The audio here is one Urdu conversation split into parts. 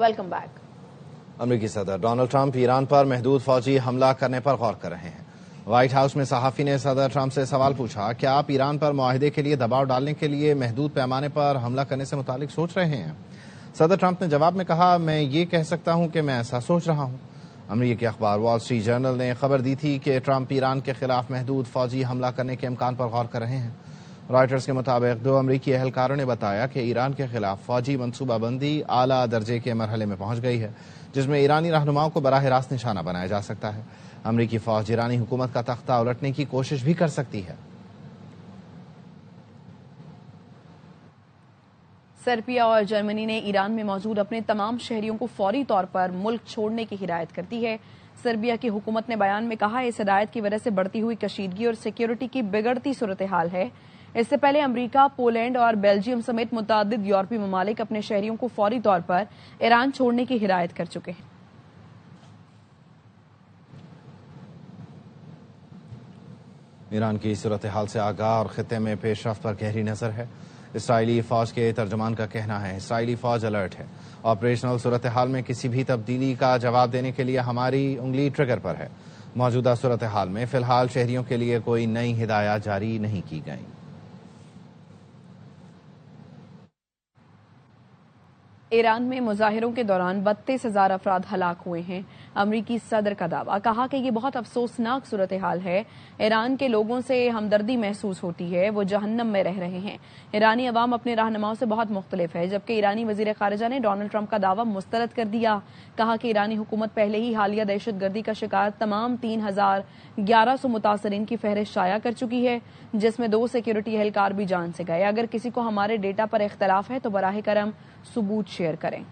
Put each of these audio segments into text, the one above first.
Welcome back. امریکی صدر ڈونلڈ ٹرمپ ایران پر محدود فوجی حملہ کرنے پر غور کر رہے ہیں۔ وائٹ ہاؤس میں صحافی نے صدر ٹرمپ سے سوال پوچھا کہ آپ ایران پر معاہدے کے لیے دباؤ ڈالنے کے لیے محدود پیمانے پر حملہ کرنے سے متعلق سوچ رہے ہیں؟ صدر ٹرمپ نے جواب میں کہا، میں یہ کہہ سکتا ہوں کہ میں ایسا سوچ رہا ہوں۔ امریکی اخبار وال اسٹریٹ جرنل نے خبر دی تھی کہ ٹرمپ ایران کے خلاف محدود فوجی حملہ کرنے کے امکان پر غور کر رہے ہیں۔ رائٹرز کے مطابق 2 امریکی اہلکاروں نے بتایا کہ ایران کے خلاف فوجی منصوبہ بندی اعلیٰ درجے کے مرحلے میں پہنچ گئی ہے، جس میں ایرانی رہنماؤں کو براہ راست نشانہ بنایا جا سکتا ہے۔ امریکی فوج ایرانی حکومت کا تختہ الٹنے کی کوشش بھی کر سکتی ہے۔ سربیا اور جرمنی نے ایران میں موجود اپنے تمام شہریوں کو فوری طور پر ملک چھوڑنے کی ہدایت کر دی ہے۔ سربیا کی حکومت نے بیان میں کہا، اس ہدایت کی وجہ سے بڑھتی ہوئی کشیدگی اور سیکیورٹی کی بگڑتی صورتحال ہے۔ اس سے پہلے امریکہ، پولینڈ اور بیلجیم سمیت متعدد یورپی ممالک اپنے شہریوں کو فوری طور پر ایران چھوڑنے کی ہدایت کر چکے ہیں۔ ایران کی صورتحال سے آگاہ اور خطے میں پیش رفت پر گہری نظر ہے۔ اسرائیلی فوج کے ترجمان کا کہنا ہے، اسرائیلی فوج الرٹ ہے۔ آپریشنل صورتحال میں کسی بھی تبدیلی کا جواب دینے کے لیے ہماری انگلی ٹریگر پر ہے۔ موجودہ صورتحال میں فی الحال شہریوں کے لیے کوئی نئی ہدایات جاری نہیں کی گئیں۔ ایران میں مظاہروں کے دوران 32,000 افراد ہلاک ہوئے ہیں۔ امریکی صدر کا دعویٰ، کہا کہ یہ بہت افسوسناک صورتحال ہے۔ ایران کے لوگوں سے ہمدردی محسوس ہوتی ہے، وہ جہنم میں رہ رہے ہیں۔ ایرانی عوام اپنے رہنماؤں سے بہت مختلف ہے، جبکہ ایرانی وزیر خارجہ نے ڈونلڈ ٹرمپ کا دعویٰ مسترد کر دیا۔ کہا کہ ایرانی حکومت پہلے ہی حالیہ دہشت گردی کا شکار تمام 3,1100 متاثرین کی فہرست شائع کر چکی ہے، جس میں 2 سیکیورٹی اہلکار بھی جان سے گئے۔ اگر کسی کو ہمارے ڈیٹا پر اختلاف ہے تو براہ کرم ثبوت شیئر کریں۔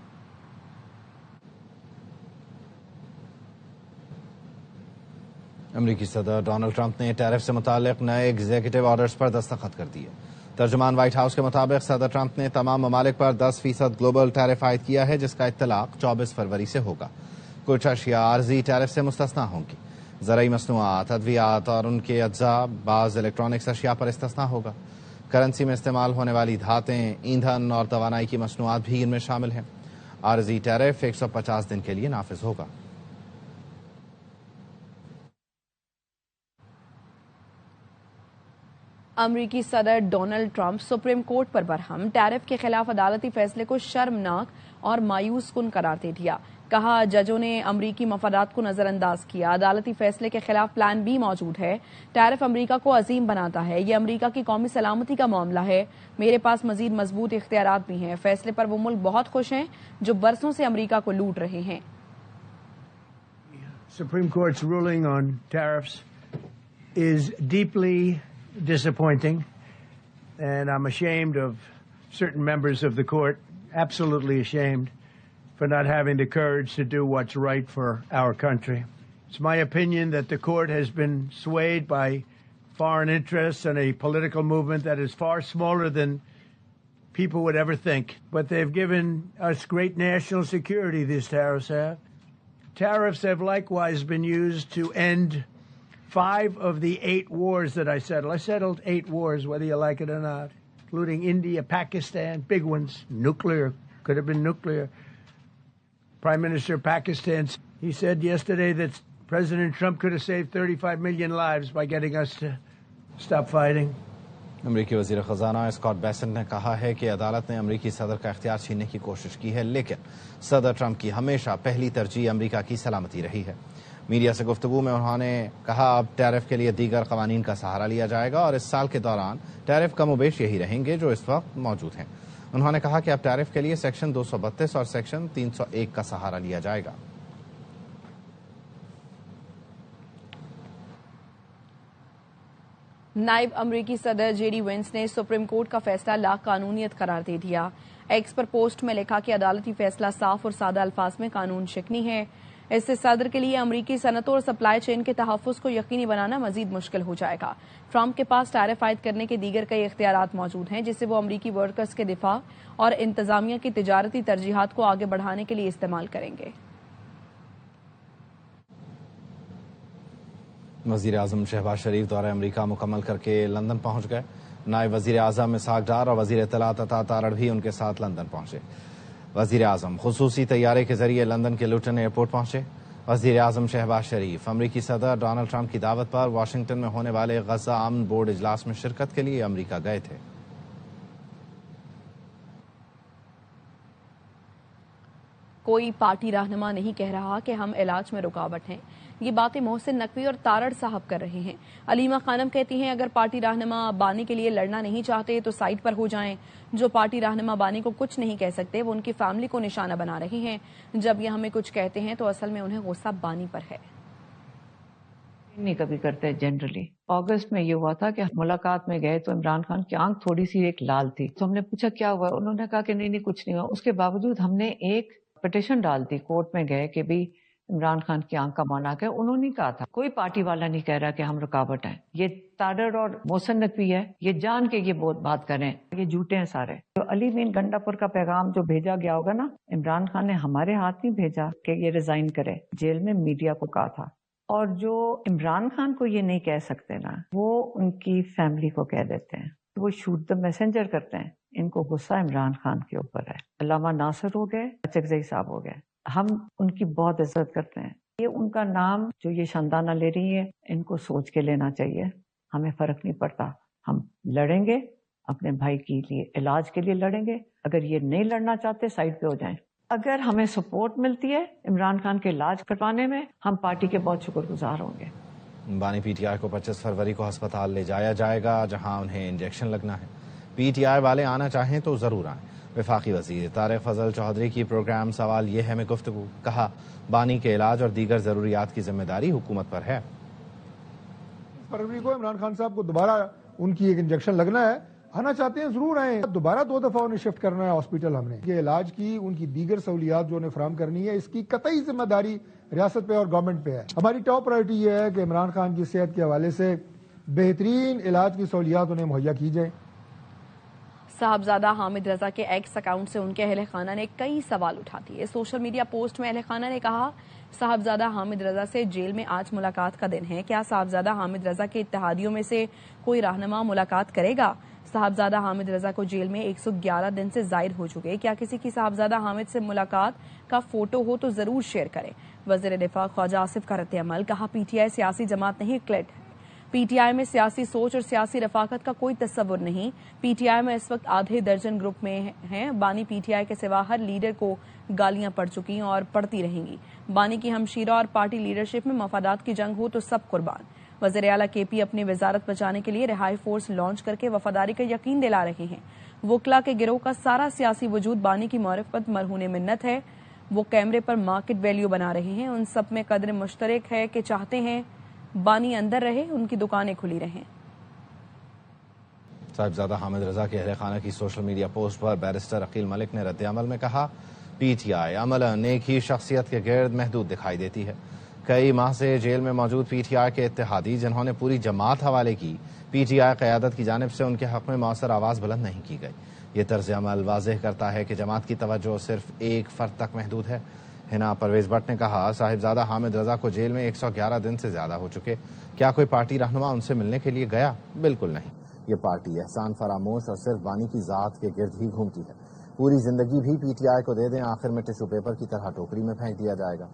امریکی صدر ڈونلڈ ٹرمپ نے ٹیرف سے متعلق نئے ایگزیکٹو آرڈرز پر دستخط کر دیے۔ ترجمان وائٹ ہاؤس کے مطابق صدر ٹرمپ نے تمام ممالک پر 10% گلوبل ٹیرف عائد کیا ہے، جس کا اطلاق 24 فروری سے ہوگا۔ کچھ اشیاء عارضی ٹیرف سے مستثنیٰ ہوں گی۔ زرعی مصنوعات، ادویات اور ان کے اجزاء، بعض الیکٹرانکس اشیاء پر استثناء ہوگا۔ کرنسی میں استعمال ہونے والی دھاتیں، ایندھن اور توانائی کی مصنوعات بھی ان میں شامل ہیں۔ عارضی ٹیرف 150 دن کے لیے نافذ ہوگا۔ امریکی صدر ڈونلڈ ٹرمپ سپریم کورٹ پر برہم، ٹیرف کے خلاف عدالتی فیصلے کو شرمناک اور مایوس کن قرار دے دیا۔ کہا، ججوں نے امریکی مفادات کو نظر انداز کیا۔ عدالتی فیصلے کے خلاف پلان بی موجود ہے۔ ٹیرف امریکہ کو عظیم بناتا ہے۔ یہ امریکہ کی قومی سلامتی کا معاملہ ہے۔ میرے پاس مزید مضبوط اختیارات بھی ہیں۔ فیصلے پر وہ ملک بہت خوش ہیں جو برسوں سے امریکہ کو لوٹ رہے ہیں۔ Supreme Court's ruling on tariffs is deeply disappointing, and I'm ashamed of certain members of the court, absolutely ashamed, for not having the courage to do what's right for our country. It's my opinion that the court has been swayed by foreign interests and a political movement that is far smaller than people would ever think. But they've given us great national security, these tariffs have. Tariffs have likewise been used to end 5 of the 8 wars that I settled. I settled 8 wars, whether you like it or not, including India, Pakistan, big ones, nuclear, could have been nuclear. Prime Minister of Pakistan, he said yesterday that President Trump could have saved 35 million lives by getting us to stop fighting. امریکی وزیر خزانہ اسکاٹ بیسنٹ نے کہا ہے کہ عدالت نے امریکی صدر کا اختیار چھیننے کی کوشش کی ہے، لیکن صدر ٹرمپ کی ہمیشہ پہلی ترجیح امریکہ کی سلامتی رہی ہے۔ میڈیا سے گفتگو میں انہوں نے کہا، اب ٹیرف کے لیے دیگر قوانین کا سہارا لیا جائے گا اور اس سال کے دوران ٹیرف کم و بیش یہی رہیں گے جو اس وقت موجود ہیں۔ انہوں نے کہا کہ اب ٹیرف کے لیے سیکشن 232 اور سیکشن 301 کا سہارا لیا جائے گا۔ نائب امریکی صدر جے ڈی وینس نے سپریم کورٹ کا فیصلہ لا قانونیت قرار دے دیا۔ ایکس پر پوسٹ میں لکھا کہ عدالتی فیصلہ صاف اور سادہ الفاظ میں قانون شکنی ہے۔ اس سے صدر کے لیے امریکی صنعتوں اور سپلائی چین کے تحفظ کو یقینی بنانا مزید مشکل ہو جائے گا۔ ٹرمپ کے پاس ٹیرف عائد کرنے کے دیگر کئی اختیارات موجود ہیں، جسے وہ امریکی ورکرز کے دفاع اور انتظامیہ کی تجارتی ترجیحات کو آگے بڑھانے کے لیے استعمال کریں گے۔ وزیر اعظم شہباز شریف دورہ امریکہ مکمل کر کے لندن پہنچ گئے۔ نائب وزیر اعظم اسحاق ڈار اور وزیر اطلاعات عطا تارڑ بھی ان کے ساتھ لندن پہنچے۔ وزیر اعظم خصوصی طیارے کے ذریعے لندن کے لوٹن ایئرپورٹ پہنچے۔ وزیر اعظم شہباز شریف امریکی صدر ڈونلڈ ٹرمپ کی دعوت پر واشنگٹن میں ہونے والے غزہ امن بورڈ اجلاس میں شرکت کے لیے امریکہ گئے تھے۔ کوئی پارٹی رہنما نہیں کہہ رہا کہ ہم علاج میں رکاوٹ ہیں، یہ باتیں محسن نقوی اور تارڑ صاحب کر رہے ہیں۔ علیمہ خانم کہتی ہیں اگر پارٹی رہنما بانی کے لیے لڑنا نہیں چاہتے تو سائڈ پر ہو جائیں۔ جو پارٹی رہنما بانی کو کچھ نہیں کہہ سکتے وہ ان کی فیملی کو نشانہ بنا رہے ہیں۔ جب یہ ہمیں کچھ کہتے ہیں تو اصل میں انہیں غصہ بانی پر ہے۔ نہیں کبھی کرتے جنرلی۔ اگست میں یہ ہوا تھا کہ ملاقات میں گئے تو عمران خان کی آنکھ تھوڑی سی ایک لال تھی، تو ہم نے پوچھا کیا ہوا، انہوں نے کہا کہ نہیں کچھ نہیں ہوا۔ اس کے باوجود ہم نے ایک پٹیشن ڈال دی، کورٹ میں گئے کہ بھی عمران خان کی آنکھ کا معائنہ ہے۔ انہوں نے کہا تھا کوئی پارٹی والا نہیں کہہ رہا کہ ہم رکاوٹ ہیں، یہ تارڑ اور محسن نقوی ہے، یہ جان کے یہ بات کریں، یہ جھوٹے ہیں سارے۔ تو علی مین گنڈا پور کا پیغام جو بھیجا گیا ہوگا نا، عمران خان نے ہمارے ہاتھ نہیں بھیجا کہ یہ ریزائن کرے، جیل میں میڈیا کو کہا تھا۔ اور جو عمران خان کو یہ نہیں کہہ سکتے نا، وہ ان کی فیملی کو کہہ دیتے ہیں، وہ شوٹ دا میسنجر کرتے ہیں۔ ان کو غصہ عمران خان کے اوپر ہے۔ علامہ ناصر ہو گئے، اچکزئی صاحب ہو گئے، ہم ان کی بہت عزت کرتے ہیں۔ یہ ان کا نام جو یہ شاندانہ لے رہی ہے، ان کو سوچ کے لینا چاہیے۔ ہمیں فرق نہیں پڑتا، ہم لڑیں گے اپنے بھائی کے لیے، علاج کے لیے لڑیں گے۔ اگر یہ نہیں لڑنا چاہتے سائڈ پہ ہو جائیں۔ اگر ہمیں سپورٹ ملتی ہے عمران خان کے علاج کروانے میں، ہم پارٹی کے بہت شکر گزار ہوں گے۔ بانی پی ٹی آئی کو 25 فروری کو ہسپتال لے جایا جائے گا جہاں انہیں انجیکشن لگنا ہے۔ پی ٹی آئی والے آنا چاہیں تو ضرور آئیں۔ وفاقی وزیر طارق فضل چودھری کی پروگرام سوال یہ ہے میں گفتگو، کہا بانی کے علاج اور دیگر ضروریات کی ذمہ داری حکومت پر ہے۔ فروری کو عمران خان صاحب کو دوبارہ ان کی ایک انجیکشن لگنا ہے، آنا چاہتے ہیں ضرور آئیں۔ دوبارہ 2 دفعہ انہیں شفٹ کرنا ہے ہاسپٹل، ہم نے یہ علاج کی ان کی دیگر سہولیات جو انہیں فراہم کرنی ہے، اس کی قطعی ذمہ داری ریاست پہ اور گورنمنٹ پہ ہے۔ ہماری ٹاپ پرائرٹی یہ ہے کہ عمران خان کی صحت کے حوالے سے بہترین علاج کی سہولیات انہیں مہیا کی جائیں۔ صاحبزادہ حامد رضا کے ایکس اکاؤنٹ سے ان کے اہل خانہ نے کئی سوال اٹھا دیے۔ سوشل میڈیا پوسٹ میں اہل خانہ نے کہا صاحبزادہ حامد رضا سے جیل میں آج ملاقات کا دن ہے، کیا صاحبزادہ حامد رضا کے اتحادیوں میں سے کوئی رہنما ملاقات کرے گا؟ صاحبزادہ حامد رضا کو جیل میں 111 دن سے زائد ہو چکے، کیا کسی کی صاحبزادہ حامد سے ملاقات کا فوٹو ہو تو ضرور شیئر کریں۔ وزیر دفاع خواجہ آصف کا رد عمل، کہا پی ٹی آئی سیاسی جماعت نہیں، کلیٹ ہے۔ پی ٹی آئی میں سیاسی سوچ اور سیاسی رفاقت کا کوئی تصور نہیں۔ پی ٹی آئی میں اس وقت آدھے درجن گروپ میں ہیں۔ بانی پی ٹی آئی کے سوا ہر لیڈر کو گالیاں پڑ چکی اور پڑتی رہیں گی۔ بانی کی ہمشیرہ اور پارٹی لیڈرشپ میں مفادات کی جنگ ہو تو سب قربان۔ وزیر اعلیٰ کے پی اپنی وزارت بچانے کے لیے رہائی فورس لانچ کر کے وفاداری کا یقین دلا رہے ہیں۔ وکلا کے گروہ کا سارا سیاسی وجود بانی کی معرفت مرہون منت ہے۔ وہ کیمرے پر مارکیٹ ویلیو بنا رہے ہیں۔ ان سب میں قدر مشترک ہے کہ چاہتے ہیں بانی اندر رہے، ان کی دکانیں کھلی رہیں۔ صاحبزادہ حامد رضا کے اہل خانہ کی سوشل میڈیا پوسٹ پر بیرسٹر عقیل ملک نے رد عمل میں کہا پی ٹی آئی عملاً ایک ہی شخصیت کے گرد محدود دکھائی دیتی ہے۔ کئی ماہ سے جیل میں موجود پی ٹی آئی کے اتحادی جنہوں نے پوری جماعت حوالے کی، پی ٹی آئی قیادت کی جانب سے ان کے حق میں مؤثر آواز بلند نہیں کی گئی۔ یہ طرز عمل واضح کرتا ہے کہ جماعت کی توجہ صرف ایک فرد تک محدود ہے۔ ہنا پرویز بٹ نے کہا صاحبزادہ حامد رضا کو جیل میں 111 دن سے زیادہ ہو چکے، کیا کوئی پارٹی رہنما ان سے ملنے کے لیے گیا؟ بالکل نہیں۔ یہ پارٹی احسان فراموش اور صرف بانی کی ذات کے گرد ہی گھومتی ہے۔ پوری زندگی بھی پی ٹی آئی کو دے دیں، آخر میں ٹشو پیپر کی طرح ٹوکری میں پھینک دیا جائے گا۔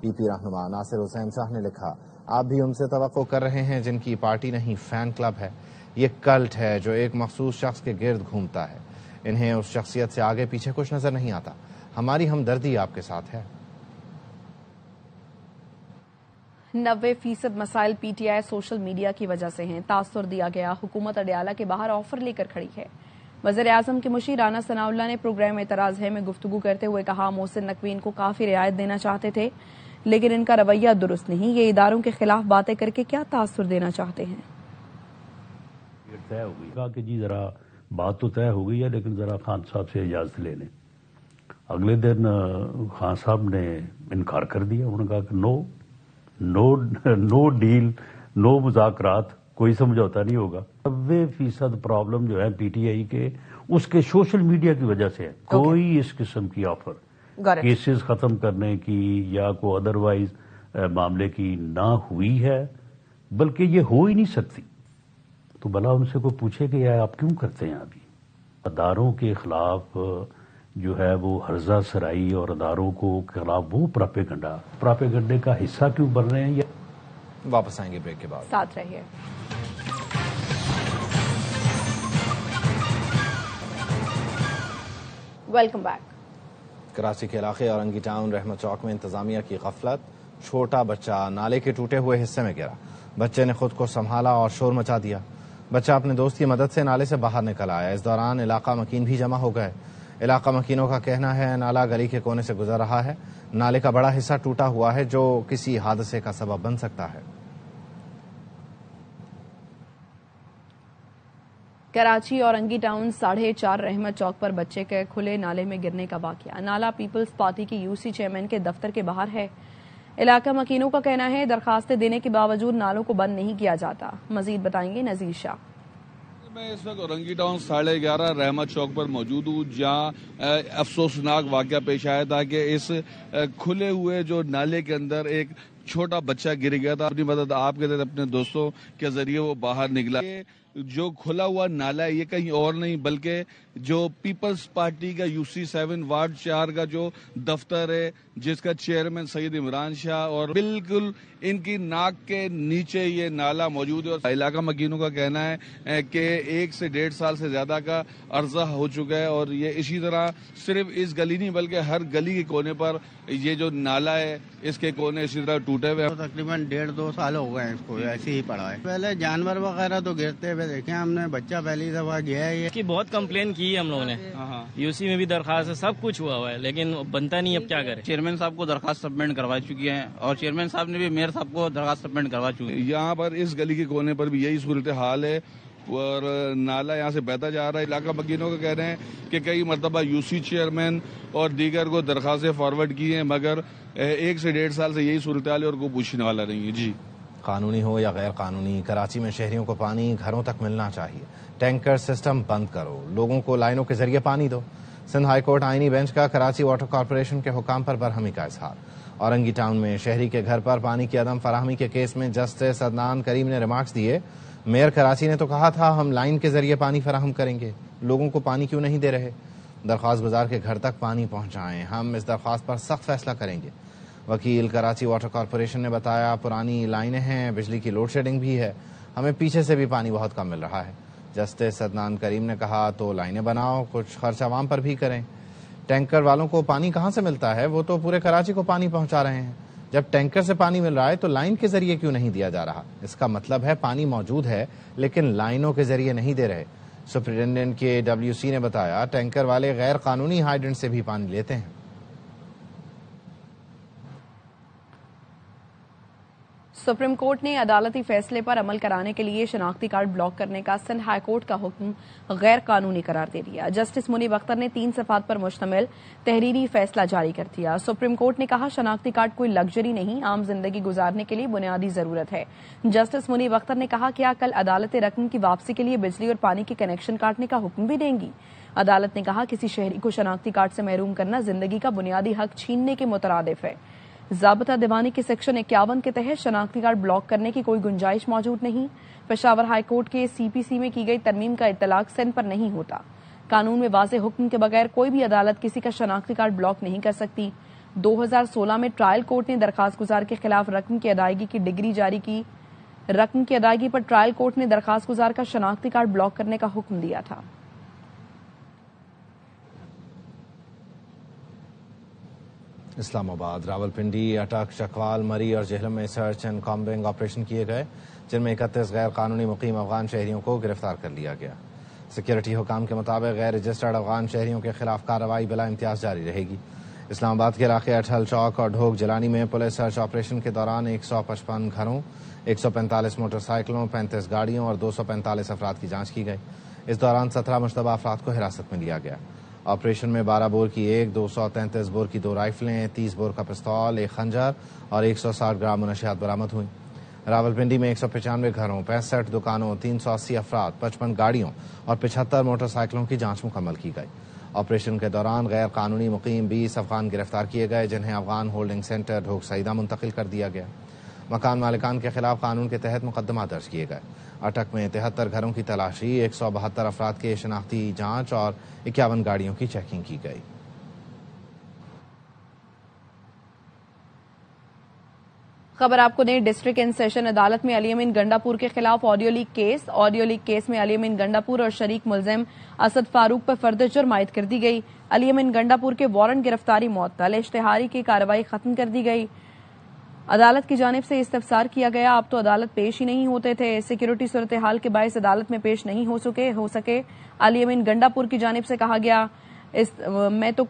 پی پی رہنما ناصر حسین شاہ نے لکھا آپ بھی ان سے توقع کر رہے ہیں جن کی پارٹی نہیں فین کلب ہے۔ یہ کلٹ ہے جو ایک مخصوص شخص کے گرد گھومتا ہے۔ انہیں اس شخصیت سے آگے پیچھے کچھ نظر نہیں آتا۔ ہماری ہمدردی آپ کے ساتھ ہے۔ 90% مسائل P T I social media کی وجہ سے ہیں۔ تاثر دیا گیا، حکومت اڈیالہ کے باہر آفر لے کر کھڑی ہے۔ وزیر اعظم کے مشیر رانا ثناء اللہ نے پروگرام اعتراض ہے میں گفتگو کرتے ہوئے کہا محسن نقوی ان کو کافی رعایت دینا چاہتے تھے لیکن ان کا رویہ درست نہیں، یہ اداروں کے خلاف باتیں کر کے کیا تاثر دینا چاہتے ہیں۔ طے ہو گئی، کہا کہ جی ذرا بات تو طے ہو گئی ہے لیکن ذرا خان صاحب سے اجازت لے لیں۔ اگلے دن خان صاحب نے انکار کر دیا، انہوں نے کہا کہ نو ڈیل، نو مذاکرات، کوئی سمجھوتا نہیں ہوگا۔ 90% پرابلم جو ہے پی ٹی آئی کے اس کے سوشل میڈیا کی وجہ سے ہے۔ کوئی اس قسم کی آفر کیسز ختم کرنے کی یا کوئی ادروائز معاملے کی نہ ہوئی ہے، بلکہ یہ ہو ہی نہیں سکتی۔ تو بلا ان سے کوئی پوچھے کہ آپ کیوں کرتے ہیں ابھی اداروں کے خلاف جو ہے وہ ہرزہ سرائی اور اداروں کو خلاف وہ پراپیگنڈے کا حصہ کیوں بن رہے ہیں؟ واپس آئیں گے بریک کے بعد، ساتھ رہیے۔ Welcome back. کراچی کے علاقے اورنگی ٹاؤن رحمت چوک میں انتظامیہ کی غفلت، چھوٹا بچہ نالے کے ٹوٹے ہوئے حصے میں گرا، بچے نے خود کو سنبھالا اور شور مچا دیا۔ بچہ اپنے دوست کی مدد سے نالے سے باہر نکل آیا۔ اس دوران علاقہ مکین بھی جمع ہو گئے۔ علاقہ مکینوں کا کہنا ہے نالا گلی کے کونے سے گزر رہا ہے، نالے کا بڑا حصہ ٹوٹا ہوا ہے جو کسی حادثے کا سبب بن سکتا ہے۔ کراچی اورنگی ٹاؤن 4:30 رحمت چوک پر بچے کے کھلے نالے میں گرنے کا واقعہ۔ نالا پیپلز پارٹی کی یوسی چیئرمین کے دفتر کے باہر ہے۔ علاقہ مکینوں کا کہنا ہے درخواستیں دینے کے باوجود نالوں کو بند نہیں کیا جاتا۔ مزید بتائیں گے نذیر شاہ۔ میں اس وقت اورنگی ٹاؤن 11:30 رحمت چوک پر موجود ہوں، جہاں افسوسناک واقعہ پیش آیا تھا کہ اس کھلے ہوئے جو نالے کے اندر ایک چھوٹا بچہ گر گیا تھا۔ اپنی مدد آپ کے ساتھ اپنے دوستوں کے ذریعے وہ باہر نکلا۔ جو کھلا ہوا نالا ہے یہ کہیں اور نہیں بلکہ جو پیپلز پارٹی کا یوسی 7 وارڈ 4 کا جو دفتر ہے، جس کا چیئرمین سید عمران شاہ، اور بالکل ان کی ناک کے نیچے یہ نالا موجود ہے۔ اور علاقہ مکینوں کا کہنا ہے کہ 1 سے 1.5 سال سے زیادہ کا عرصہ ہو چکا ہے، اور یہ اسی طرح صرف اس گلی نہیں بلکہ ہر گلی کے کونے پر یہ جو نالا ہے اس کے کونے اسی طرح ٹوٹے ہوئے۔ تقریباً 1.5-2 سال ہو گئے ہیں اس کو ایسے ہی پڑا ہے۔ پہلے جانور وغیرہ تو گرتے ہوئے دیکھے ہم نے، بچہ پہلی دفعہ گیا ہے۔ اس کی بہت کمپلین کی ہے ہم لوگوں نے، یوسی میں بھی درخواست ہے، سب کچھ ہوا ہے لیکن بنتا نہیں، اب کیا کریں۔ چیئرمین صاحب کو درخواست سبمٹ کروا چکی ہیں اور چیئرمین صاحب نے بھی میئر صاحب کو درخواست سبمٹ کروا چکی ہے۔ یہاں پر اس گلی کے کونے پر بھی یہی صورتحال ہے اور نالا یہاں سے بہتا جا رہا ہے۔ علاقہ مکینوں کا کہہ رہے ہیں کہ کئی مرتبہ یوسی چیئرمین اور دیگر کو درخواستیں فارورڈ کی ہیں مگر 1 سے 1.5 سال سے یہی صورتحال ہے اور کوئی پوچھنے والا نہیں ہے۔ جی، قانونی ہو یا غیر قانونی، کراچی میں شہریوں کو پانی گھروں تک ملنا چاہیے۔ ٹینکر سسٹم بند کرو، لوگوں کو لائنوں کے ذریعے پانی دو۔ سندھ ہائی کورٹ آئینی بینچ کا کراچی واٹر کارپوریشن کے حکام پر برہمی کا اظہار۔ اورنگی ٹاؤن میں شہری کے گھر پر پانی کی عدم فراہمی کے کیس میں جسٹس عدنان کریم نے ریمارکس دیے۔ میئر کراچی نے تو کہا تھا ہم لائن کے ذریعے پانی فراہم کریں گے، لوگوں کو پانی کیوں نہیں دے رہے؟ درخواست گزار کے گھر تک پانی پہنچائیں، ہم اس درخواست پر سخت فیصلہ کریں گے۔ وکیل کراچی واٹر کارپوریشن نے بتایا پرانی لائنیں ہیں، بجلی کی لوڈ شیڈنگ بھی ہے، ہمیں پیچھے سے بھی پانی بہت کم مل رہا ہے۔ جسٹس عدنان کریم نے کہا تو لائنیں بناؤ، کچھ خرچ عوام پر بھی کریں۔ ٹینکر والوں کو پانی کہاں سے ملتا ہے؟ وہ تو پورے کراچی کو پانی پہنچا رہے ہیں۔ جب ٹینکر سے پانی مل رہا ہے تو لائن کے ذریعے کیوں نہیں دیا جا رہا؟ اس کا مطلب ہے پانی موجود ہے لیکن لائنوں کے ذریعے نہیں دے رہے۔ سپرنٹینڈنٹ کے WC نے بتایا ٹینکر والے غیر قانونی ہائیڈرنٹ سے بھی پانی لیتے ہیں۔ سپریم کورٹ نے عدالتی فیصلے پر عمل کرانے کے لیے شناختی کارڈ بلاک کرنے کا سندھ ہائی کورٹ کا حکم غیر قانونی قرار دے دیا۔ جسٹس منیب اختر نے 3 صفحات پر مشتمل تحریری فیصلہ جاری کر دیا۔ سپریم کورٹ نے کہا شناختی کارڈ کوئی لگژری نہیں، عام زندگی گزارنے کے لیے بنیادی ضرورت ہے۔ جسٹس منیب اختر نے کہا کیا کل عدالت رقم کی واپسی کے لیے بجلی اور پانی کے کنیکشن کاٹنے کا حکم بھی دیں گی؟ عدالت نے کہا کسی شہری کو شناختی کارڈ سے محروم کرنا زندگی کا بنیادی حق چھیننے کے مترادف ہے۔ ضابطہ دیوانی کے سیکشن 51 کے تحت شناختی کارڈ بلاک کرنے کی کوئی گنجائش موجود نہیں۔ پشاور ہائی کورٹ کے CPC میں کی گئی ترمیم کا اطلاق سندھ پر نہیں ہوتا۔ قانون میں واضح حکم کے بغیر کوئی بھی عدالت کسی کا شناختی کارڈ بلاک نہیں کر سکتی۔ 2016 میں ٹرائل کورٹ نے درخواست گزار کے خلاف رقم کی ادائیگی کی ڈگری جاری کی۔ رقم کی ادائیگی پر ٹرائل کورٹ نے درخواست گزار کا شناختی کارڈ بلاک کرنے کا حکم دیا تھا۔ اسلام آباد، راولپنڈی، اٹک، چکوال، مری اور جہلم میں سرچ اینڈ کامبنگ آپریشن کیے گئے جن میں 31 غیر قانونی مقیم افغان شہریوں کو گرفتار کر لیا گیا۔ سیکورٹی حکام کے مطابق غیر رجسٹرڈ افغان شہریوں کے خلاف کارروائی بلا امتیاز جاری رہے گی۔ اسلام آباد کے علاقے اٹھل چوک اور ڈھوک جلانی میں پولیس سرچ آپریشن کے دوران 155 گھروں، 145 موٹر سائیکلوں، 35 گاڑیوں اور 245 افراد کی جانچ کی گئی۔ اس دوران 17 مشتبہ افراد کو حراست میں لیا گیا۔ آپریشن میں 12 بور کی 233 بور کی 2 رائفلیں، 30 بور کا پستول، 1 خنجر اور 160 گرام منشیات برآمد ہوئی۔ راولپنڈی میں 195 گھروں، 65 دکانوں، 380 افراد، 55 گاڑیوں اور 75 موٹر سائیکلوں کی جانچ مکمل کی گئی۔ آپریشن کے دوران غیر قانونی مقیم 20 افغان گرفتار کیے گئے جنہیں افغان ہولڈنگ سینٹر ڈھوک سعیدہ منتقل کر دیا گیا۔ مکان مالکان کے خلاف قانون کے تحت مقدمات درج کیے گئے۔ اٹک میں 73 گھروں کی تلاشی، 172 افراد کے شناختی جانچ اور 51 گاڑیوں کی چیکنگ کی گئی۔ خبر آپ کو دیں، ڈسٹرکٹ اینڈ سیشن عدالت میں علی امین گنڈاپور کے خلاف آڈیو لیک کیس میں علی امین گنڈاپور اور شریک ملزم اسد فاروق پر فرد جرم عائد کر دی گئی۔ علی امین گنڈاپور کے وارنٹ گرفتاری معطل، اشتہاری کی کارروائی ختم کر دی گئی۔ عدالت کی جانب سے استفسار کیا گیا، آپ تو عدالت پیش ہی نہیں ہوتے تھے، سیکیورٹی صورتحال کے باعث عدالت میں پیش نہیں ہو سکے۔ علی امین گنڈاپور کی جانب سے کہا گیا، میں تو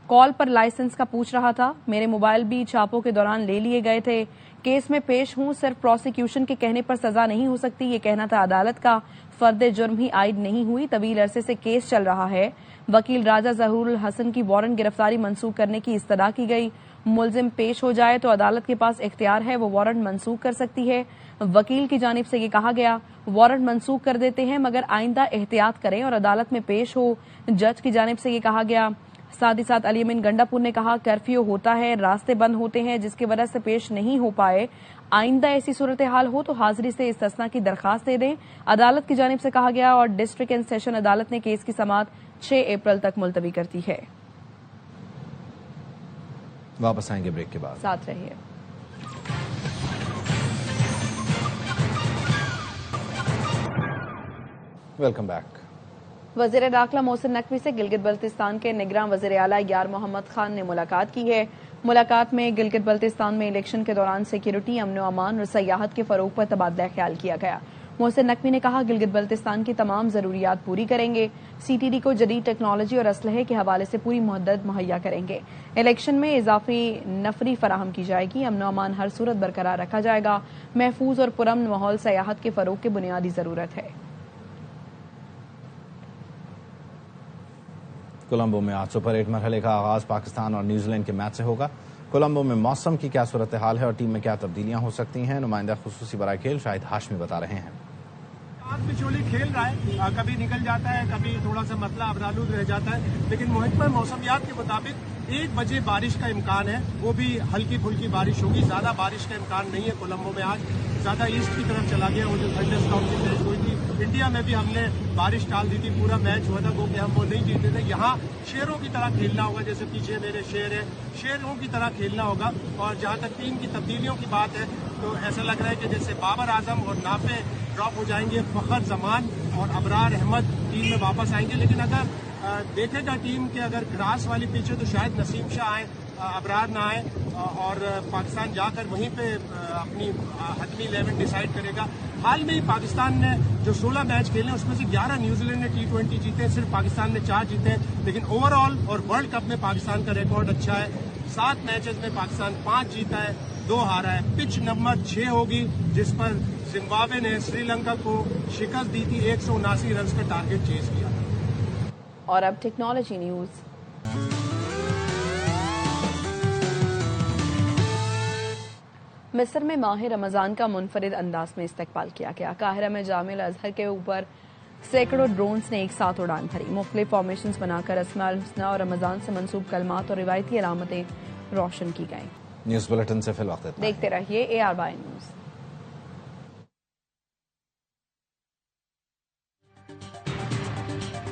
کال پر لائسنس کا پوچھ رہا تھا، میرے موبائل بھی چھاپوں کے دوران لے لیے گئے تھے، کیس میں پیش ہوں، صرف پروسیکیوشن کے کہنے پر سزا نہیں ہو سکتی، یہ کہنا تھا عدالت کا، فرد جرم ہی عائد نہیں ہوئی، طویل عرصے سے کیس چل رہا ہے۔ وکیل راجہ ظہور الحسن کی وارنٹ گرفتاری منسوخ کرنے کی استدعا کی گئی، ملزم پیش ہو جائے تو عدالت کے پاس اختیار ہے، وہ وارنٹ منسوخ کر سکتی ہے۔ وکیل کی جانب سے یہ کہا گیا، وارنٹ منسوخ کر دیتے ہیں مگر آئندہ احتیاط کریں اور عدالت میں پیش ہو۔ جج کی جانب سے یہ کہا گیا، ساتھ ہی ساتھ علی امین گنڈاپور نے کہا، کرفیو ہوتا ہے، راستے بند ہوتے ہیں، جس کی وجہ سے پیش نہیں ہو پائے، آئندہ ایسی صورتحال ہو تو حاضری سے استثناء کی درخواست دے دیں، عدالت کی جانب سے کہا گیا۔ اور ڈسٹرکٹ اینڈ سیشن عدالت نے کیس کی سماعت 6 اپریل تک ملتوی کر دی ہے۔ واپس آئیں گے بریک کے بعد، ساتھ رہیے۔ Welcome back. وزیر داخلہ محسن نقوی سے گلگت بلتستان کے نگراں وزیر اعلیٰ یار محمد خان نے ملاقات کی ہے۔ ملاقات میں گلگت بلتستان میں الیکشن کے دوران سیکیورٹی، امن و امان اور سیاحت کے فروغ پر تبادلہ خیال کیا گیا۔ محسن نقوی نے کہا، گلگت بلتستان کی تمام ضروریات پوری کریں گے، سی ٹی ڈی کو جدید ٹیکنالوجی اور اسلحے کے حوالے سے پوری مدد مہیا کریں گے، الیکشن میں اضافی نفری فراہم کی جائے گی، امن و امان ہر صورت برقرار رکھا جائے گا، محفوظ اور پرامن ماحول سیاحت کے فروغ کی بنیادی ضرورت ہے۔ کولمبو میں آج سپر 8 مرحلے کا آغاز پاکستان اور نیوزی لینڈ کے میچ سے ہوگا۔ کولمبو میں موسم کی کیا صورتحال ہے اور ٹیم میں کیا تبدیلیاں ہو سکتی ہیں، نمائندہ خصوصی برائے کھیل شاہد ہاشمی بتا رہے ہیں۔ ہاتھ میں چولی کھیل رہا ہے، کبھی نکل جاتا ہے، کبھی تھوڑا سا مسئلہ ابرالود رہ جاتا ہے، لیکن محکمہ موسمیات کے مطابق 1 بجے بارش کا امکان ہے، وہ بھی ہلکی پھلکی بارش ہوگی، زیادہ بارش کا امکان نہیں ہے۔ کولمبو میں آج زیادہ ایسٹ کی طرف چلا گیا، وہ جو تھنڈر اسٹارم کی میچ ہوئی تھی، انڈیا میں بھی ہم نے بارش ٹال دی تھی، پورا میچ ہوا تھا کہ ہم وہ نہیں جیتے تھے۔ یہاں شیروں کی طرح کھیلنا ہوگا، جیسے پیچھے میرے شیر ہے، شیروں کی طرح کھیلنا ہوگا۔ اور جہاں تک ٹیم کی تبدیلیوں کی بات ہے تو ایسا لگ رہا ہے کہ جیسے بابر اعظم اور نافع ڈراپ ہو جائیں گے، فخر زمان اور ابرار احمد ٹیم میں واپس آئیں گے، لیکن اگر دیکھے گا ٹیم کے اگر گراس والی پیچ ہے تو شاید نسیم شاہ آئیں، ابرار نہ آئیں، اور پاکستان جا کر وہیں پہ اپنی حتمی 11 ڈیسائیڈ کرے گا۔ حال میں ہی پاکستان نے جو 16 میچ کھیلے اس میں سے 11 نیوزی لینڈ نے T20 جیتے ہیں، صرف پاکستان نے 4 جیتے ہیں، لیکن اوور آل اور ورلڈ کپ میں پاکستان کا ریکارڈ اچھا ہے۔ 7 میچز میں پاکستان 5 جیتا ہے، 2 ہارا ہے۔ پچ نمبر 6 ہوگی جس پر زمبابوے نے سری لنکا کو شکست دی تھی، 179 رنز کا ٹارگٹ چیز کیا تھا۔ اور اب ٹیکنالوجی نیوز۔ مصر میں ماہ رمضان کا منفرد انداز میں استقبال کیا گیا۔ قاہرہ میں جامع الازہر کے اوپر سینکڑوں ڈرونز نے ایک ساتھ اڑان بھری، مختلف فارمیشنز بنا کر اسماء الحسنی اور رمضان سے منسوب کلمات اور روایتی علامتیں روشن کی گئیں۔ نیوز بلیٹن سے فی الوقت دیکھتے رہیے ARY نیوز۔